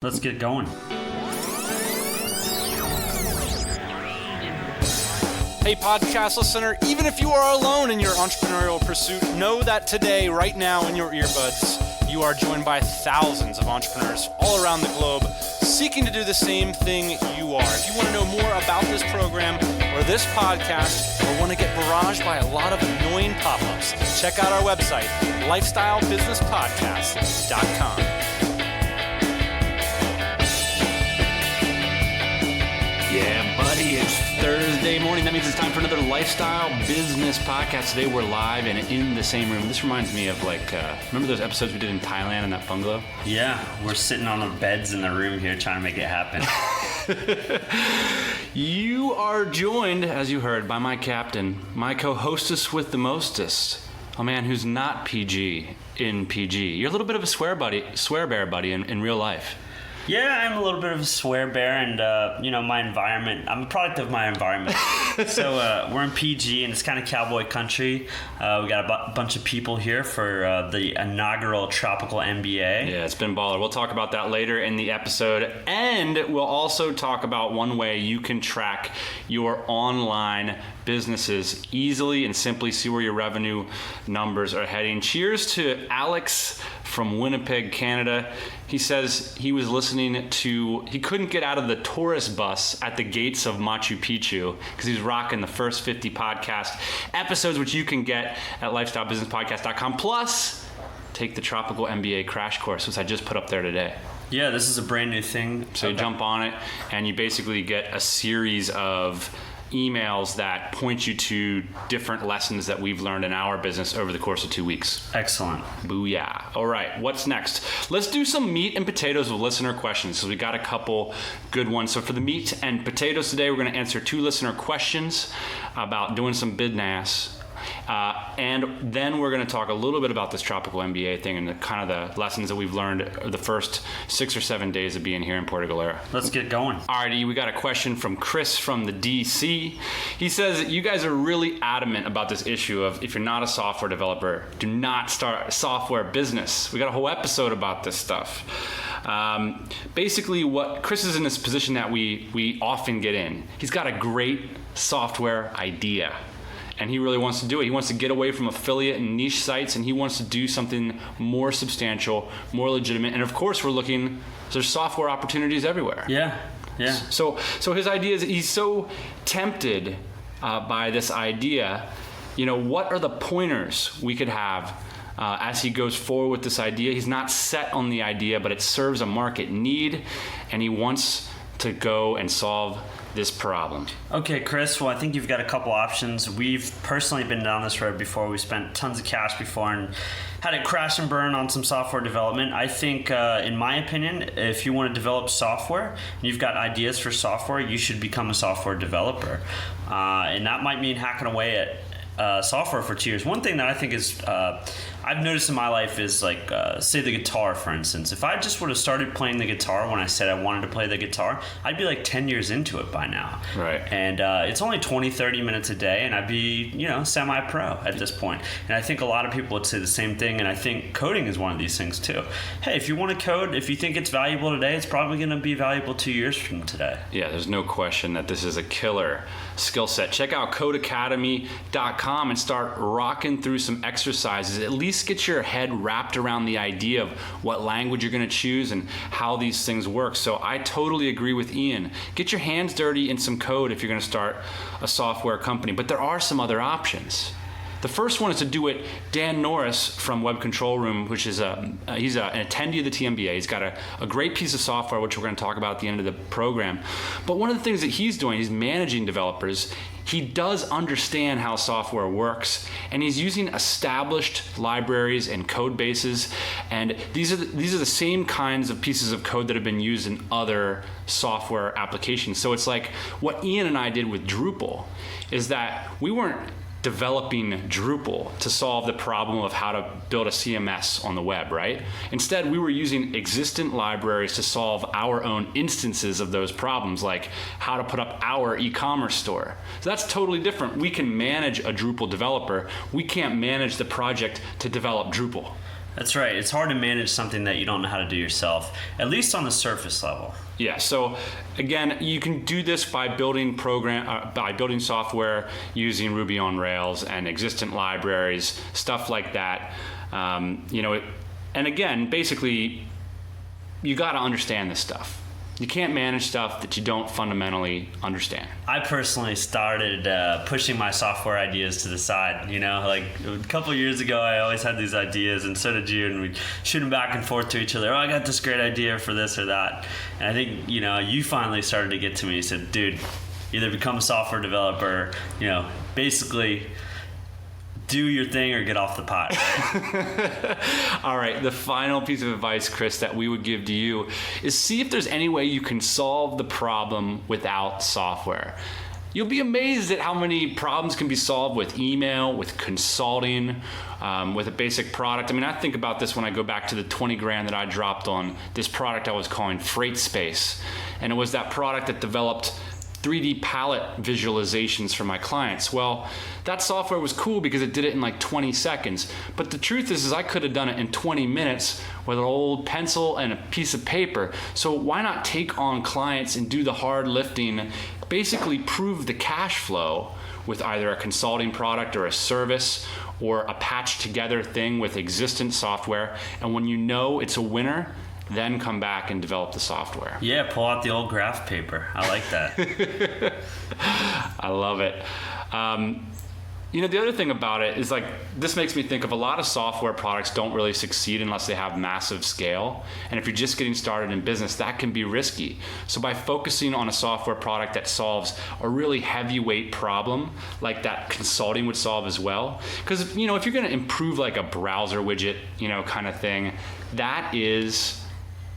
Let's get going. Hey, podcast listener, even if you are alone in your entrepreneurial pursuit, know that today, right now in your earbuds, you are joined by thousands of entrepreneurs all around the globe seeking to do the same thing you are. If you want to know more about this program or this podcast, or want to get barraged by a lot of annoying pop-ups, check out our website, lifestylebusinesspodcast.com. Yeah, buddy, it's Thursday morning. That means it's time for another Lifestyle Business Podcast. Today we're live and in the same room. This reminds me of remember those episodes we did in Thailand in that bungalow? Yeah, we're sitting on the beds in the room here trying to make it happen. You are joined, as you heard, by my captain, my co-hostess with the mostest, a man who's not PG in PG. You're a little bit of a swear bear buddy in real life. Yeah, I'm a little bit of a swear bear, and my environment. I'm a product of my environment. So we're in PG, and it's kind of cowboy country. We got a bunch of people here for the inaugural Tropical MBA. Yeah, it's been baller. We'll talk about that later in the episode, and we'll also talk about one way you can track your online businesses easily and simply, see where your revenue numbers are heading. Cheers to Alex from Winnipeg, Canada. He says he was listening to, he couldn't get out of the tourist bus at the gates of Machu Picchu because he's rocking the first 50 podcast episodes, which you can get at lifestylebusinesspodcast.com. Plus, take the Tropical MBA crash course, which I just put up there today. Yeah, this is a brand new thing. So you jump on it and you basically get a series of emails that point you to different lessons that we've learned in our business over the course of 2 weeks. Excellent. Booyah. All right, what's next? Let's do some meat and potatoes with listener questions. So we got a couple good ones. So for the meat and potatoes today, we're going to answer 2 listener questions about doing some business. And then we're going to talk a little bit about this Tropical MBA thing and the kind of the lessons that we've learned the first 6 or 7 days of being here in Puerto Galera. Let's get going. Alrighty, we got a question from Chris from the DC. He says that you guys are really adamant about this issue of if you're not a software developer, do not start a software business. We got a whole episode about this stuff. Basically, what Chris is in this position that we often get in. He's got a great software idea, and he really wants to do it. He wants to get away from affiliate and niche sites, and he wants to do something more substantial, more legitimate. And of course, there's software opportunities everywhere. Yeah. So his idea is, he's so tempted by this idea. What are the pointers we could have as he goes forward with this idea? He's not set on the idea, but it serves a market need, and he wants to go and solve this problem. Okay, Chris, well, I think you've got a couple options. We've personally been down this road before. We spent tons of cash before and had it crash and burn on some software development. I think, in my opinion, if you want to develop software and you've got ideas for software, you should become a software developer. And that might mean hacking away at software for 2 years. One thing that I think is I've noticed in my life is say the guitar, for instance. If I just would have started playing the guitar when I said I wanted to play the guitar, I'd be 10 years into it by now. Right. And it's only 20-30 minutes a day, and I'd be semi-pro at this point. And I think a lot of people would say the same thing, and I think coding is one of these things too. Hey, if you want to code, if you think it's valuable today, it's probably going to be valuable 2 years from today. Yeah, there's no question that this is a killer skill set. Check out codeacademy.com and start rocking through some exercises. At least get your head wrapped around the idea of what language you're going to choose and how these things work. So I totally agree with Ian. Get your hands dirty in some code if you're going to start a software company. But there are some other options. The first one is to do it. Dan Norris from Web Control Room, which is he's an attendee of the TMBA. He's got a great piece of software, which we're going to talk about at the end of the program. But one of the things that he's doing, he's managing developers. He does understand how software works, and he's using established libraries and code bases. And these are the same kinds of pieces of code that have been used in other software applications. So it's like what Ian and I did with Drupal is that we weren't developing Drupal to solve the problem of how to build a CMS on the web, right? Instead, we were using existent libraries to solve our own instances of those problems, like how to put up our e-commerce store. So that's totally different. We can manage a Drupal developer. We can't manage the project to develop Drupal. That's right. It's hard to manage something that you don't know how to do yourself, at least on the surface level. Yeah, so again, you can do this by building software using Ruby on Rails and existent libraries, stuff like that. And again, basically, you got to understand this stuff. You can't manage stuff that you don't fundamentally understand. I personally started pushing my software ideas to the side. Like a couple years ago, I always had these ideas, and so did you, and we'd shoot them back and forth to each other. Oh, I got this great idea for this or that. And I think, you finally started to get to me. You said, dude, either become a software developer, basically do your thing or get off the pot, right? All right, the final piece of advice, Chris, that we would give to you is see if there's any way you can solve the problem without software. You'll be amazed at how many problems can be solved with email, with consulting, with a basic product. I mean, I think about this when I go back to the 20 grand that I dropped on this product I was calling Freight Space. And it was that product that developed 3D palette visualizations for my clients. Well, that software was cool because it did it in like 20 seconds. But the truth is I could have done it in 20 minutes with an old pencil and a piece of paper. So why not take on clients and do the hard lifting, basically prove the cash flow with either a consulting product or a service or a patched together thing with existing software. And when you know it's a winner, then come back and develop the software. Yeah, pull out the old graph paper. I like that. I love it. The other thing about it is this makes me think of a lot of software products don't really succeed unless they have massive scale. And if you're just getting started in business, that can be risky. So by focusing on a software product that solves a really heavyweight problem, like that consulting would solve as well. Because, if you're going to improve like a browser widget, kind of thing,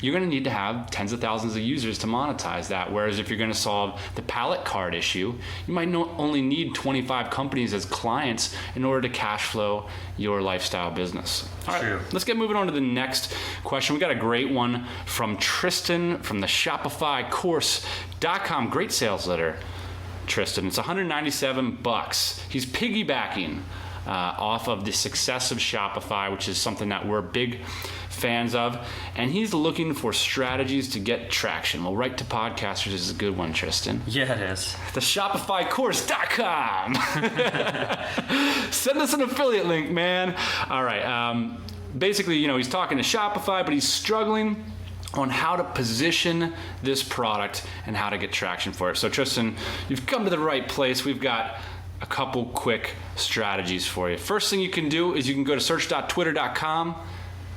you're going to need to have tens of thousands of users to monetize that. Whereas if you're going to solve the palette card issue, you might only need 25 companies as clients in order to cash flow your lifestyle business. All right, True. Let's get moving on to the next question. We got a great one from Tristan from the ShopifyCourse.com. Great sales letter, Tristan. It's $197. He's piggybacking off of the success of Shopify, which is something that we're big fans of, and he's looking for strategies to get traction. Well, Right to Podcasters is a good one, Tristan. Yeah, it is. The ShopifyCourse.com. Send us an affiliate link, man. All right. Basically, he's talking to Shopify, but he's struggling on how to position this product and how to get traction for it. So, Tristan, you've come to the right place. We've got a couple quick strategies for you. First thing you can do is you can go to search.twitter.com,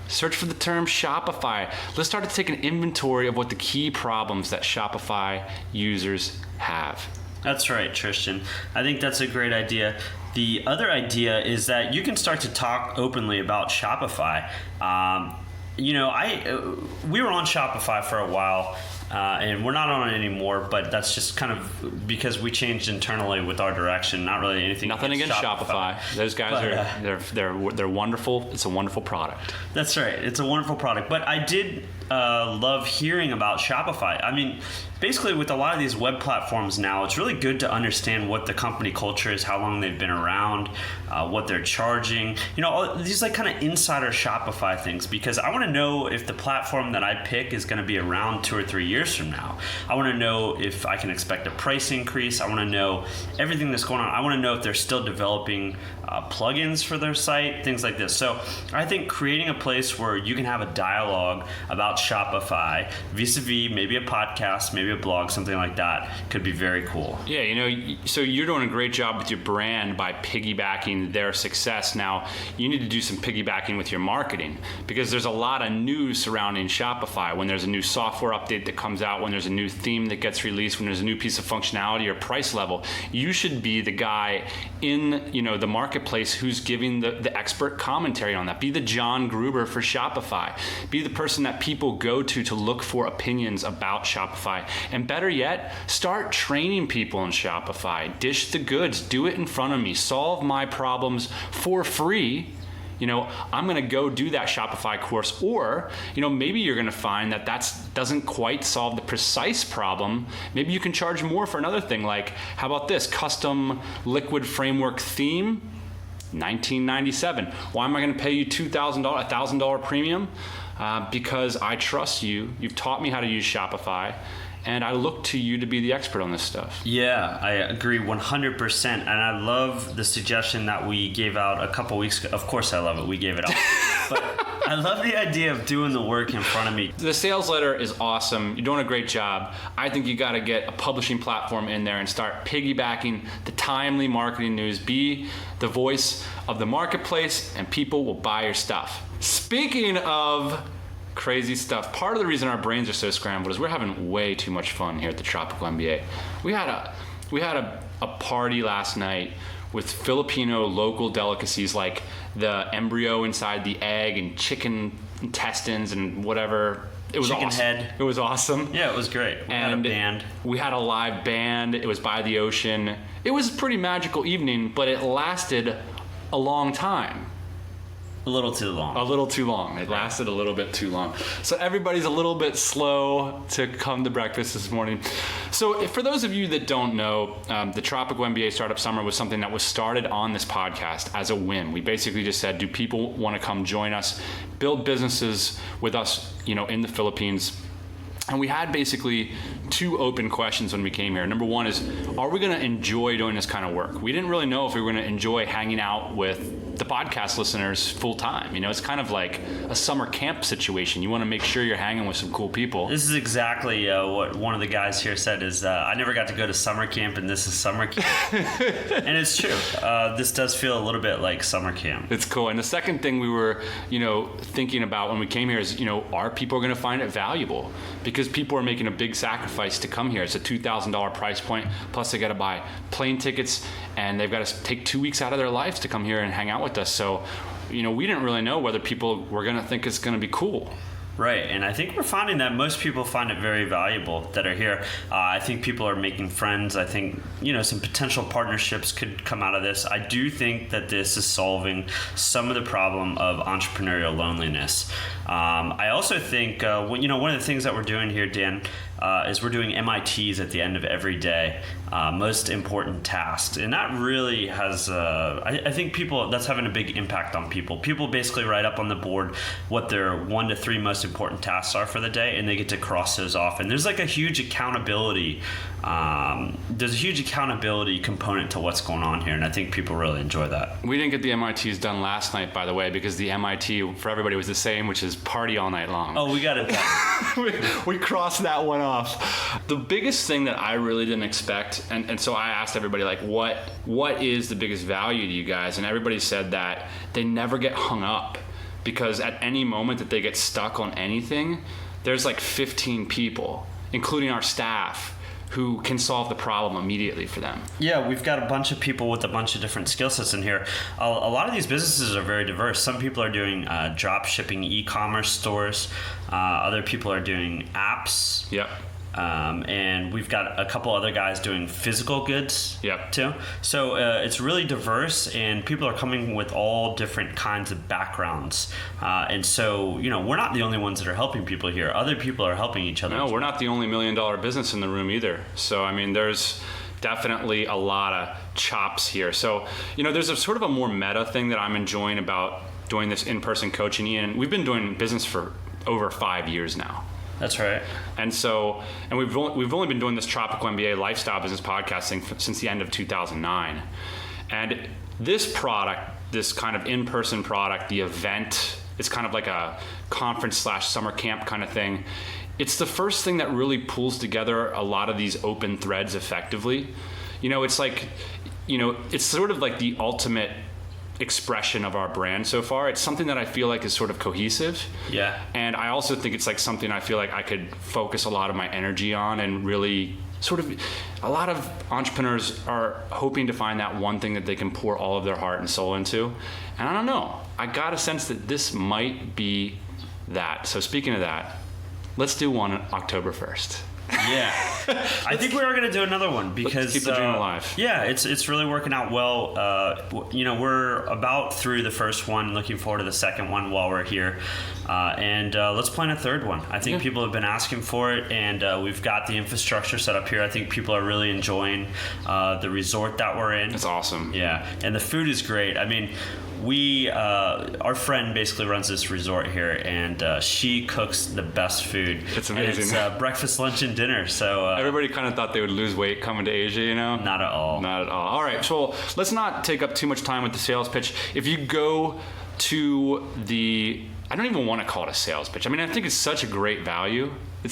search for the term Shopify. Let's start to take an inventory of what the key problems that Shopify users have. That's right, Tristan. I think that's a great idea. The other idea is that you can start to talk openly about Shopify. We were on Shopify for a while, and we're not on it anymore, but that's just kind of because we changed internally with our direction, not really anything. Nothing against Shopify. Those guys they're wonderful. It's a wonderful product. That's right. It's a wonderful product. But I did love hearing about Shopify. I mean, basically with a lot of these web platforms now, it's really good to understand what the company culture is, how long they've been around, what they're charging, all these kind of insider Shopify things, because I want to know if the platform that I pick is going to be around 2 or 3 years from now. I want to know if I can expect a price increase. I want to know everything that's going on. I want to know if they're still developing plugins for their site, things like this. So I think creating a place where you can have a dialogue about Shopify vis-a-vis maybe a podcast, maybe a blog, something like that could be very cool. Yeah, so you're doing a great job with your brand by piggybacking their success. Now, you need to do some piggybacking with your marketing, because there's a lot of news surrounding Shopify. When there's a new software update that comes out, when there's a new theme that gets released, when there's a new piece of functionality or price level, you should be the guy in the marketplace who's giving the expert commentary on that. Be the John Gruber for Shopify. Be the person that people go to look for opinions about Shopify. And better yet, start training people in Shopify. Dish the goods. Do it in front of me. Solve my problems for free. I'm going to go do that Shopify course. Or, maybe you're going to find that doesn't quite solve the precise problem. Maybe you can charge more for another thing, like, how about this custom liquid framework theme? $19.97. Why am I going to pay you $1,000 premium? Because I trust you. You've taught me how to use Shopify, and I look to you to be the expert on this stuff. Yeah, I agree 100%. And I love the suggestion that we gave out a couple weeks ago. Of course I love it. We gave it out. But I love the idea of doing the work in front of me. The sales letter is awesome. You're doing a great job. I think you got to get a publishing platform in there and start piggybacking the timely marketing news. Be the voice of the marketplace, and people will buy your stuff. Speaking of crazy stuff, part of the reason our brains are so scrambled is we're having way too much fun here at the Tropical MBA. We had a party last night with Filipino local delicacies like the embryo inside the egg and chicken intestines and whatever. It was chicken awesome. Head. It was awesome. Yeah, it was great. We had a band. We had a live band. It was by the ocean. It was a pretty magical evening, but it lasted a long time. A little too long. A little too long. It lasted a little bit too long. So everybody's a little bit slow to come to breakfast this morning. So for those of you that don't know, the Tropical MBA Startup Summer was something that was started on this podcast as a whim. We basically just said, do people want to come join us, build businesses with us, in the Philippines? And we had basically two open questions when we came here. Number one is, are we going to enjoy doing this kind of work? We didn't really know if we were going to enjoy hanging out with the podcast listeners full time. It's kind of like a summer camp situation. You want to make sure you're hanging with some cool people. This is exactly what one of the guys here said is, I never got to go to summer camp, and this is summer camp. And it's true. This does feel a little bit like summer camp. It's cool. And the second thing we were, thinking about when we came here is, are people going to find it valuable? Because people are making a big sacrifice to come here. It's a $2,000 price point. Plus they got to buy plane tickets, and they've got to take 2 weeks out of their lives to come here and hang out with us. So, we didn't really know whether people were going to think it's going to be cool. Right, and I think we're finding that most people find it very valuable that are here. I think people are making friends. I think, some potential partnerships could come out of this. I do think that this is solving some of the problem of entrepreneurial loneliness. I also think, one of the things that we're doing here, Dan, is we're doing MITs at the end of every day, most important tasks. And that really has, I think that's having a big impact on people. People basically write up on the board what their 1 to 3 most important tasks are for the day, and they get to cross those off. And there's like a huge accountability. There's a huge accountability component to what's going on here, and I think people really enjoy that. We didn't get the MITs done last night, by the way, because the MIT for everybody was the same, which is party all night long. Oh, we got it done. we crossed that one off. The biggest thing that I really didn't expect, and so I asked everybody, like, what is the biggest value to you guys? And everybody said that they never get hung up, because at any moment that they get stuck on anything, there's like 15 people, including our staff, who can solve the problem immediately for them. Yeah, we've got a bunch of people with a bunch of different skill sets in here. A lot of these businesses are very diverse. Some people are doing drop shipping e-commerce stores. Other people are doing apps. Yep. And we've got a couple other guys doing physical goods too. So it's really diverse, and people are coming with all different kinds of backgrounds. And so, we're not the only ones that are helping people here. Other people are helping each other. No, we're not the only $1 million business in the room either. So, there's definitely a lot of chops here. So, there's a sort of a more meta thing that I'm enjoying about doing this in-person coaching. Ian, we've been doing business for over 5 years now. That's right. And so, we've only been doing this Tropical MBA lifestyle business podcasting since the end of 2009. And this product, this kind of in-person product, the event, it's kind of like a conference/summer camp kind of thing. It's the first thing that really pulls together a lot of these open threads effectively. It's like, it's sort of like the ultimate expression of our brand so far. It's something that I feel like is sort of cohesive. Yeah. And I also think it's like something I feel like I could focus a lot of my energy on, and really sort of, a lot of entrepreneurs are hoping to find that one thing that they can pour all of their heart and soul into. And I don't know, I got a sense that this might be that. So speaking of that, let's do one on October 1st. Yeah, I think we are going to do another one because keep the dream alive. Yeah, it's really working out well. We're about through the first one, looking forward to the second one while we're here, and let's plan a third one. I think people have been asking for it, and we've got the infrastructure set up here. I think people are really enjoying the resort that we're in. It's awesome. Yeah, and the food is great. I mean, our friend basically runs this resort here, and she cooks the best food. It's amazing. And it's breakfast, lunch, and dinner. So everybody kind of thought they would lose weight coming to Asia, you know? Not at all. Not at all. All right, so let's not take up too much time with the sales pitch. If you go to I don't even want to call it a sales pitch. I mean, I think it's such a great value.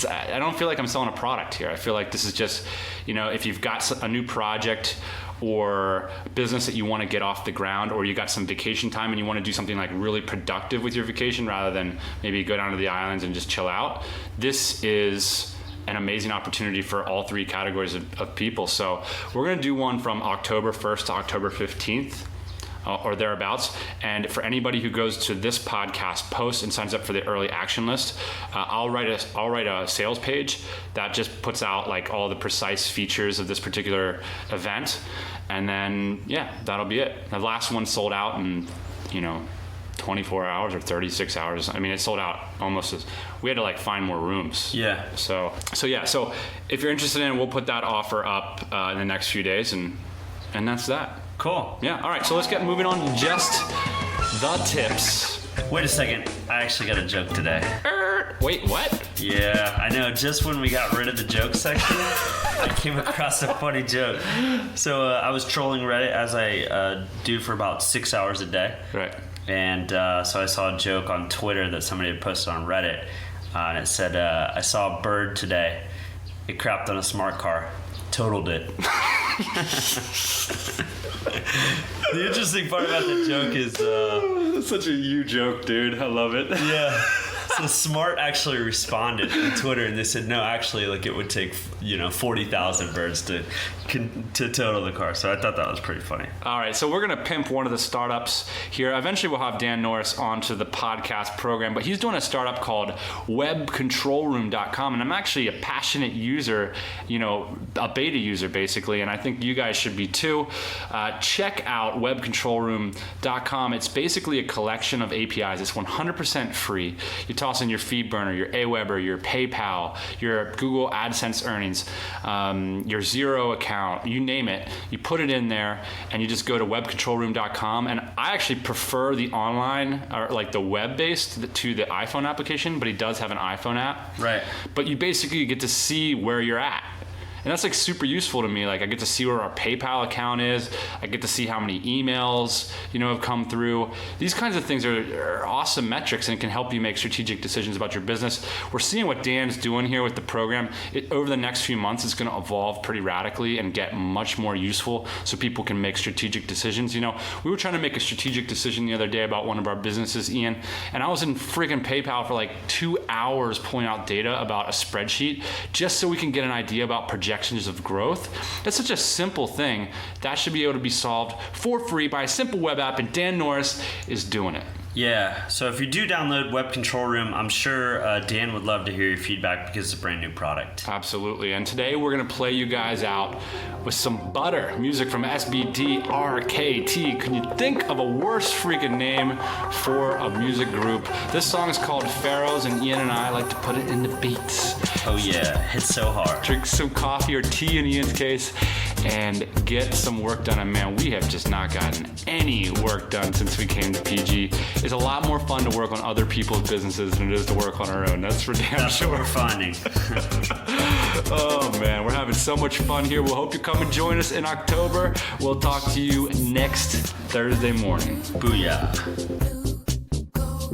I don't feel like I'm selling a product here. I feel like this is just, if you've got a new project or business that you want to get off the ground, or you got some vacation time and you want to do something like really productive with your vacation rather than maybe go down to the islands and just chill out, this is an amazing opportunity for all three categories of people. So we're going to do one from October 1st to October 15th. Or thereabouts. And for anybody who goes to this podcast post and signs up for the early action list, I'll write a sales page that just puts out like all the precise features of this particular event, and then that'll be it. The last one sold out in 24 hours or 36 hours. I mean, it sold out almost. We had to like find more rooms. Yeah. So if you're interested in it, we'll put that offer up in the next few days, and that's that. Cool. Yeah, all right, so let's get moving on to just the tips. Wait a second. I actually got a joke today. Wait, what? Yeah, I know. Just when we got rid of the joke section, I came across a funny joke. So I was trolling Reddit, as I do for about 6 hours a day. Right. And so I saw a joke on Twitter that somebody had posted on Reddit. And it said, I saw a bird today. It crapped on a smart car. Totaled it. The interesting part about the joke is that's such a you joke, dude. I love it. Yeah. So Smart actually responded on Twitter, and they said no, actually, like it would take 40,000 birds to total the car. So I thought that was pretty funny. All right, so we're gonna pimp one of the startups here. Eventually, we'll have Dan Norris onto the podcast program, but he's doing a startup called webcontrolroom.com, and I'm actually a passionate user, a beta user basically, and I think you guys should be too. Check out webcontrolroom.com. It's basically a collection of APIs. It's 100% free. You toss in your FeedBurner, your Aweber, your PayPal, your Google AdSense earnings, your Xero account, you name it. You put it in there, and you just go to webcontrolroom.com. And I actually prefer the online, or like the web-based, to the iPhone application, but he does have an iPhone app. Right. But you basically get to see where you're at. And that's like super useful to me. Like I get to see where our PayPal account is. I get to see how many emails, have come through. These kinds of things are awesome metrics and can help you make strategic decisions about your business. We're seeing what Dan's doing here with the program. Over the next few months, it's going to evolve pretty radically and get much more useful so people can make strategic decisions. We were trying to make a strategic decision the other day about one of our businesses, Ian, and I was in friggin' PayPal for like 2 hours pulling out data about a spreadsheet just so we can get an idea about projections of growth. That's such a simple thing. That should be able to be solved for free by a simple web app, and Dan Norris is doing it. Yeah, so if you do download Web Control Room, I'm sure Dan would love to hear your feedback because it's a brand new product. Absolutely, and today we're going to play you guys out with some butter music from SBDRKT. Can you think of a worse freaking name for a music group? This song is called Pharaohs, and Ian and I like to put it in the beats. Oh yeah, hits so hard. Drink some coffee or tea in Ian's case and get some work done. And man, we have just not gotten any work done since we came to PG. It's a lot more fun to work on other people's businesses than it is to work on our own. That's for damn That's sure. what we're finding. Oh man, we're having so much fun here. We'll hope you come and join us in October. We'll talk to you next Thursday morning. Booyah.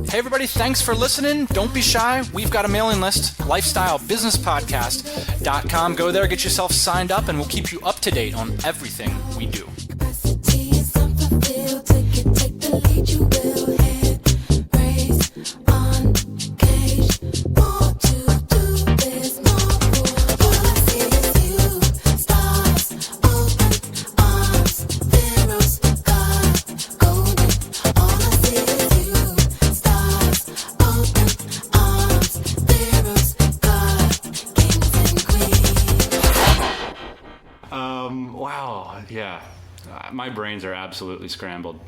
Hey everybody, thanks for listening. Don't be shy. We've got a mailing list, lifestylebusinesspodcast.com. Go there, get yourself signed up, and we'll keep you up to date on everything we do. Queen. Yeah. My brains are absolutely scrambled.